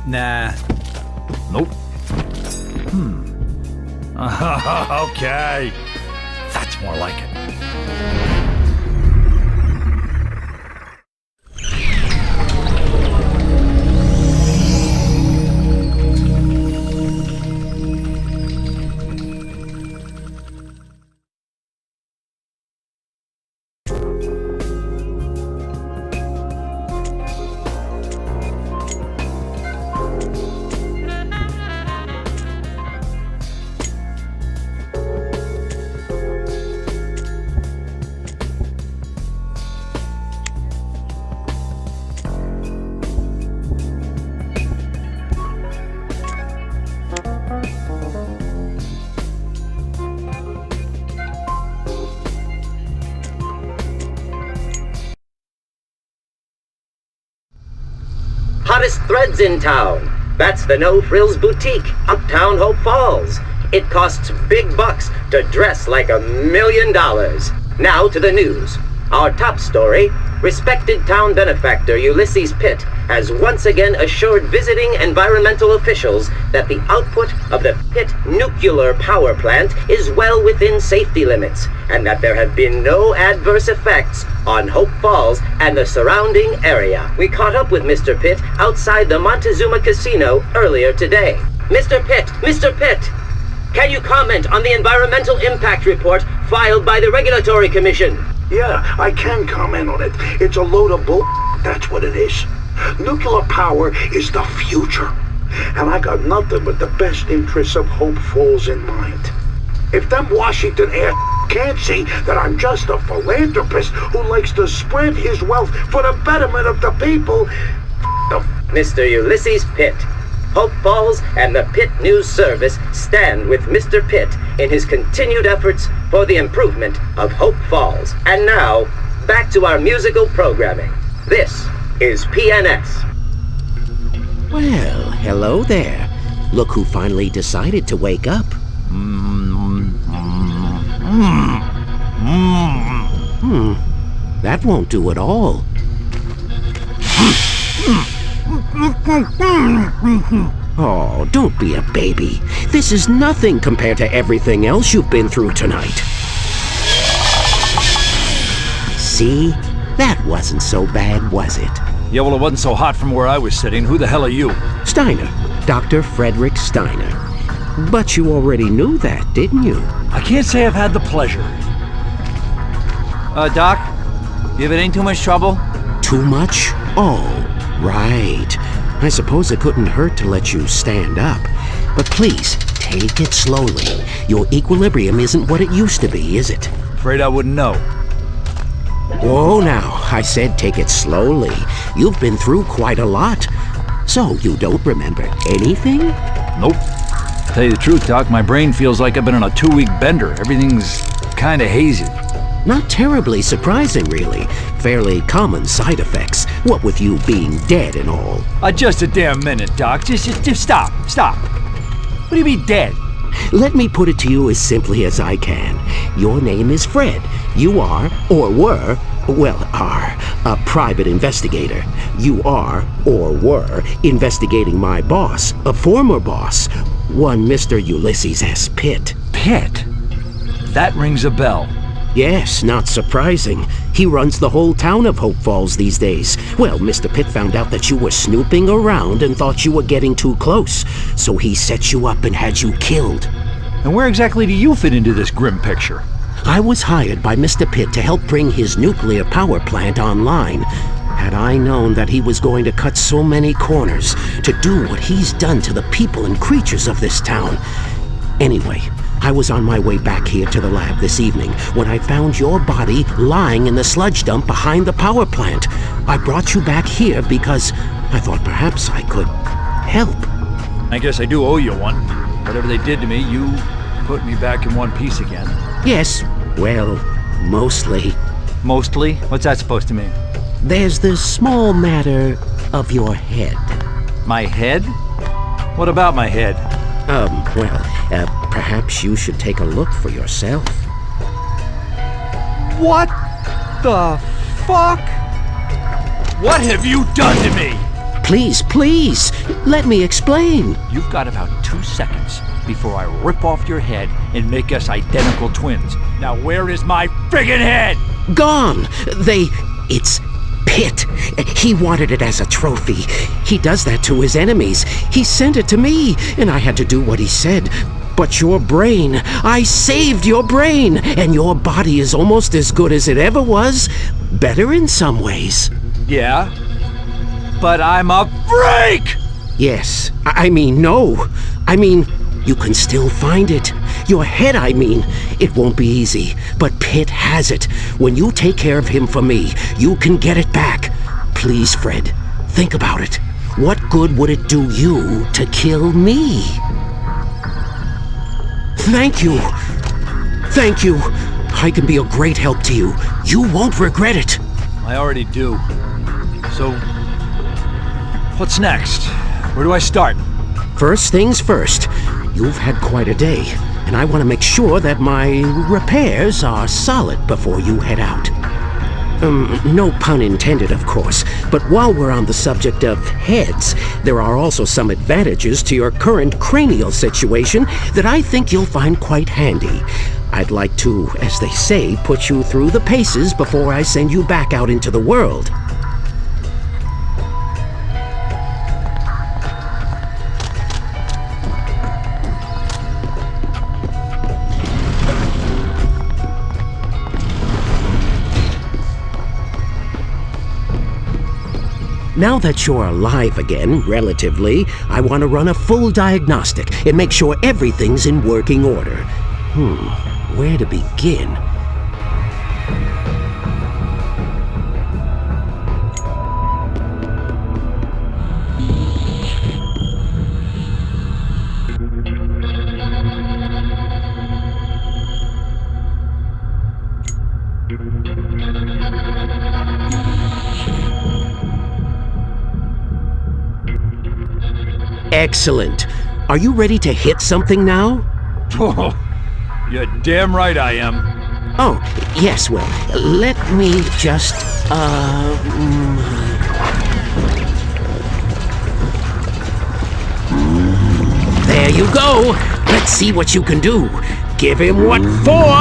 Nah. Nope. Okay. That's more like it. Hottest threads in town. That's the No Frills Boutique, uptown Hope Falls. It costs big bucks to dress like $1 million. Now to the news. Our top story, respected town benefactor Ulysses Pitt has once again assured visiting environmental officials that the output of the Pitt nuclear power plant is well within safety limits, and that there have been no adverse effects on Hope Falls and the surrounding area. We caught up with Mr. Pitt outside the Montezuma Casino earlier today. Mr. Pitt, can you comment on the environmental impact report filed by the Regulatory Commission? Yeah, I can comment on it. It's a load of bull, that's what it is. Nuclear power is the future. And I got nothing but the best interests of Hope Falls in mind. If them Washington ass can't see that I'm just a philanthropist who likes to spread his wealth for the betterment of the people, Mr. Ulysses Pitt. Hope Falls and the Pitt News Service stand with Mr. Pitt in his continued efforts for the improvement of Hope Falls. And now, back to our musical programming. This is PNS. Well, hello there. Look who finally decided to wake up. That won't do at all. Oh, don't be a baby. This is nothing compared to everything else you've been through tonight. See? That wasn't so bad, was it? Yeah, well, it wasn't so hot from where I was sitting. Who the hell are you? Steiner. Dr. Frederick Steiner. But you already knew that, didn't you? I can't say I've had the pleasure. Doc? If it ain't too much trouble? Too much? Oh, right. I suppose it couldn't hurt to let you stand up. But please, take it slowly. Your equilibrium isn't what it used to be, is it? Afraid I wouldn't know. Whoa now, I said take it slowly. You've been through quite a lot. So you don't remember anything? Nope. Tell you the truth, Doc, my brain feels like I've been on a 2-week bender. Everything's kinda hazy. Not terribly surprising, really. Fairly common side effects, what with you being dead and all. Just a damn minute, Doc. Just stop. What do you mean dead? Let me put it to you as simply as I can. Your name is Fred. You are, or were, a private investigator. You are, or were, investigating my boss, a former boss, one Mr. Ulysses S. Pitt. Pitt? That rings a bell. Yes, not surprising. He runs the whole town of Hope Falls these days. Well, Mr. Pitt found out that you were snooping around and thought you were getting too close, so he set you up and had you killed. And where exactly do you fit into this grim picture? I was hired by Mr. Pitt to help bring his nuclear power plant online. Had I known that he was going to cut so many corners to do what he's done to the people and creatures of this town. Anyway, I was on my way back here to the lab this evening when I found your body lying in the sludge dump behind the power plant. I brought you back here because I thought perhaps I could help. I guess I do owe you one. Whatever they did to me, you put me back in one piece again. Yes, well, mostly. Mostly? What's that supposed to mean? There's the small matter of your head. My head? What about my head? Perhaps you should take a look for yourself. What the fuck? What have you done to me? Please, please, let me explain. You've got about 2 seconds before I rip off your head and make us identical twins. Now where is my friggin' head? Gone. It's Pitt. He wanted it as a trophy. He does that to his enemies. He sent it to me, and I had to do what he said. But your brain, I saved your brain, and your body is almost as good as it ever was. Better in some ways. Yeah, but I'm a freak! Yes, no. You can still find it. Your head, It won't be easy, but Pitt has it. When you take care of him for me, you can get it back. Please, Fred, think about it. What good would it do you to kill me? Thank you. Thank you. I can be a great help to you. You won't regret it. I already do. So, what's next? Where do I start? First things first. You've had quite a day, and I want to make sure that my repairs are solid before you head out. No pun intended, of course, but while we're on the subject of heads, there are also some advantages to your current cranial situation that I think you'll find quite handy. I'd like to, as they say, put you through the paces before I send you back out into the world. Now that you're alive again, relatively, I want to run a full diagnostic and make sure everything's in working order. Where to begin? Excellent. Are you ready to hit something now? Oh, you're damn right I am. Oh, yes, well, let me just, There you go. Let's see what you can do. Give him what for?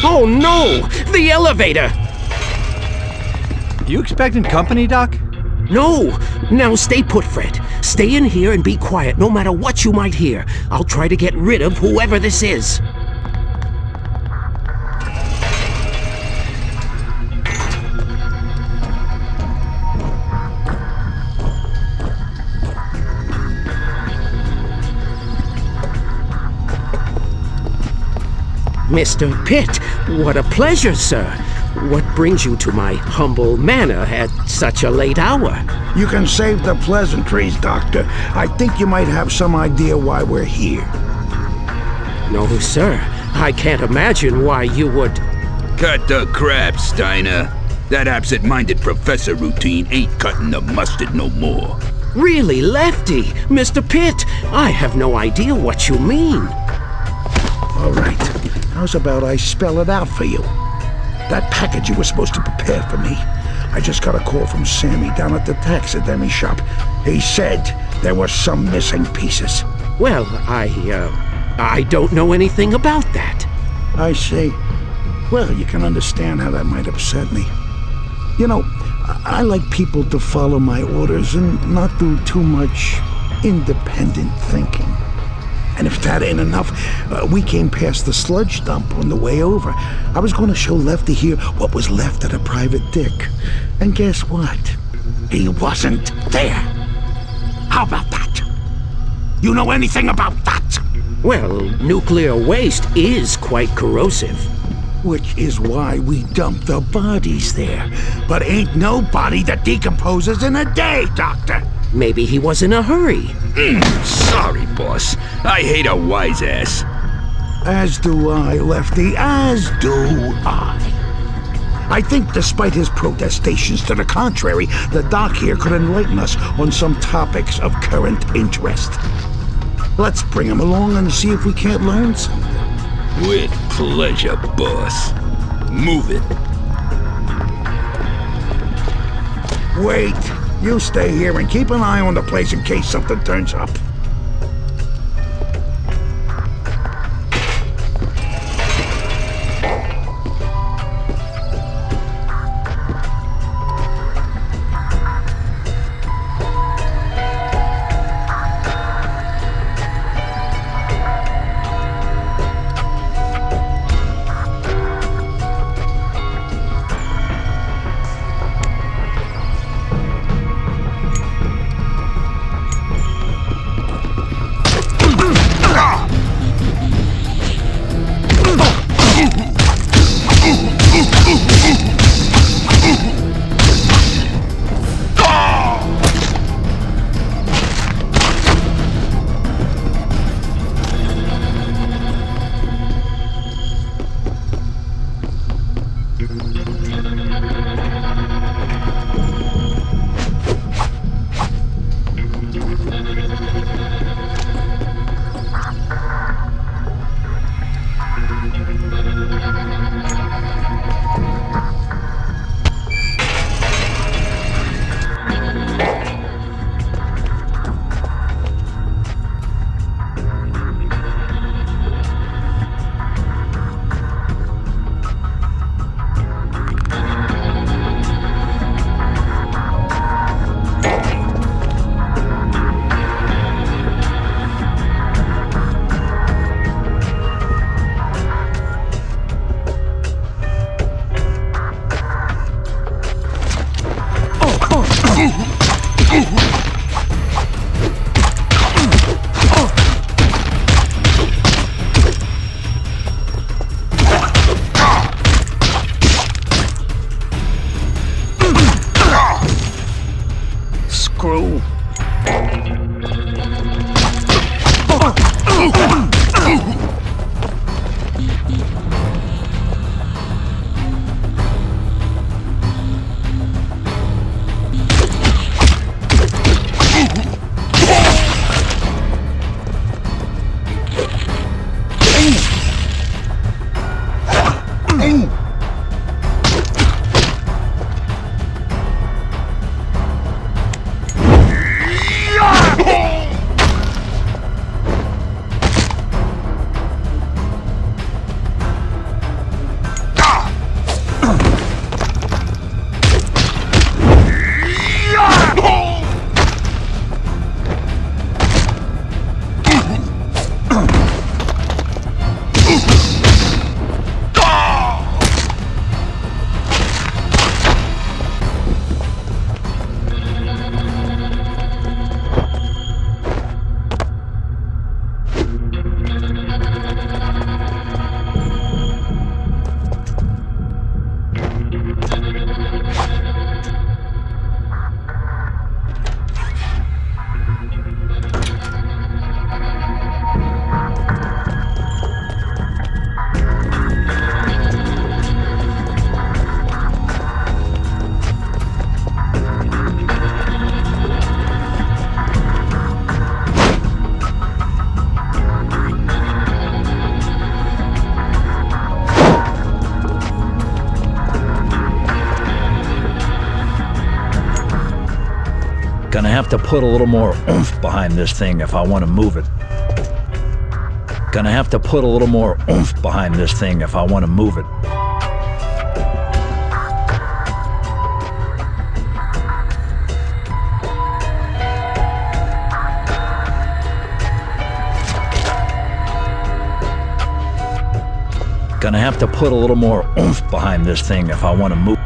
Oh no! The elevator! You expecting company, Doc? No! Now stay put, Fred. Stay in here and be quiet no matter what you might hear. I'll try to get rid of whoever this is. Mr. Pitt, what a pleasure, sir. What brings you to my humble manor at such a late hour? You can save the pleasantries, Doctor. I think you might have some idea why we're here. No, sir. I can't imagine why you would... Cut the crap, Steiner. That absent-minded professor routine ain't cutting the mustard no more. Really, Lefty? Mr. Pitt, I have no idea what you mean. All right. How's about I spell it out for you? That package you were supposed to prepare for me. I just got a call from Sammy down at the taxidermy shop. He said there were some missing pieces. Well, I don't know anything about that. I see. Well, you can understand how that might upset me. You know, I like people to follow my orders and not do too much independent thinking. And if that ain't enough, we came past the sludge dump on the way over. I was going to show Lefty here what was left of the private dick. And guess what? He wasn't there. How about that? You know anything about that? Well, nuclear waste is quite corrosive. Which is why we dump the bodies there. But ain't no body that decomposes in a day, Doctor. Maybe he was in a hurry. Sorry, boss. I hate a wise ass. As do I, Lefty, as do I. I think despite his protestations to the contrary, the doc here could enlighten us on some topics of current interest. Let's bring him along and see if we can't learn something. With pleasure, boss. Move it. Wait, you stay here and keep an eye on the place in case something turns up. Screw. Gonna have to put a little more oomph behind this thing if I want to move it. Gonna have to put a little more oomph behind this thing if I want to move it. Gonna have to put a little more oomph behind this thing if I want to move it.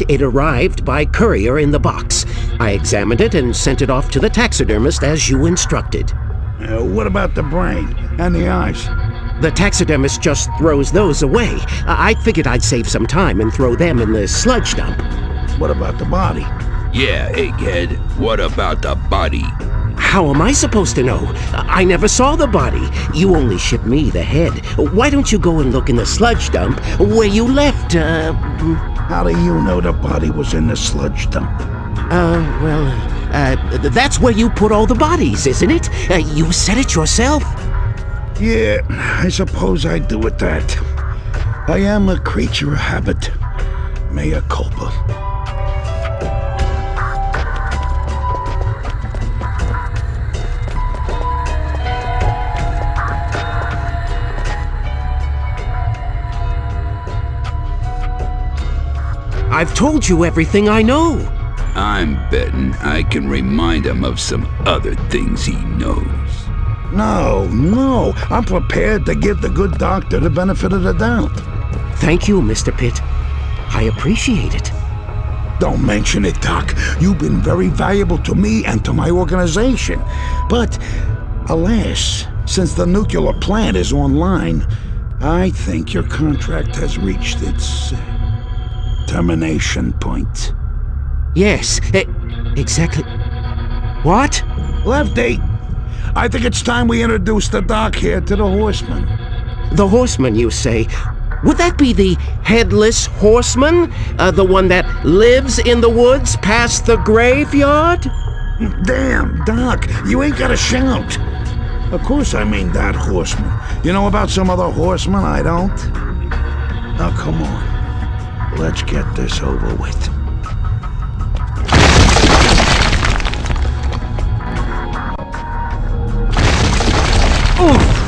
and it arrived by courier in the box. I examined it and sent it off to the taxidermist as you instructed. What about the brain and the eyes? The taxidermist just throws those away. I figured I'd save some time and throw them in the sludge dump. What about the body? Yeah, egghead. What about the body? How am I supposed to know? I never saw the body. You only shipped me the head. Why don't you go and look in the sludge dump where you left, How do you know the body was in the sludge dump? That's where you put all the bodies, isn't it? You said it yourself. Yeah, I suppose I'd do it that. I am a creature of habit. Mea culpa. I've told you everything I know. I'm betting I can remind him of some other things he knows. No, I'm prepared to give the good doctor the benefit of the doubt. Thank you, Mr. Pitt. I appreciate it. Don't mention it, Doc. You've been very valuable to me and to my organization. But, alas, since the nuclear plant is online, I think your contract has reached its termination point. Yes, exactly. What? Lefty, I think it's time we introduce the Doc here to the Horseman. The Horseman, you say? Would that be the Headless Horseman? The one that lives in the woods past the graveyard? Damn, Doc, you ain't gotta shout. Of course I mean that Horseman. You know about some other horseman I don't? Now come on, let's get this over with. Oof!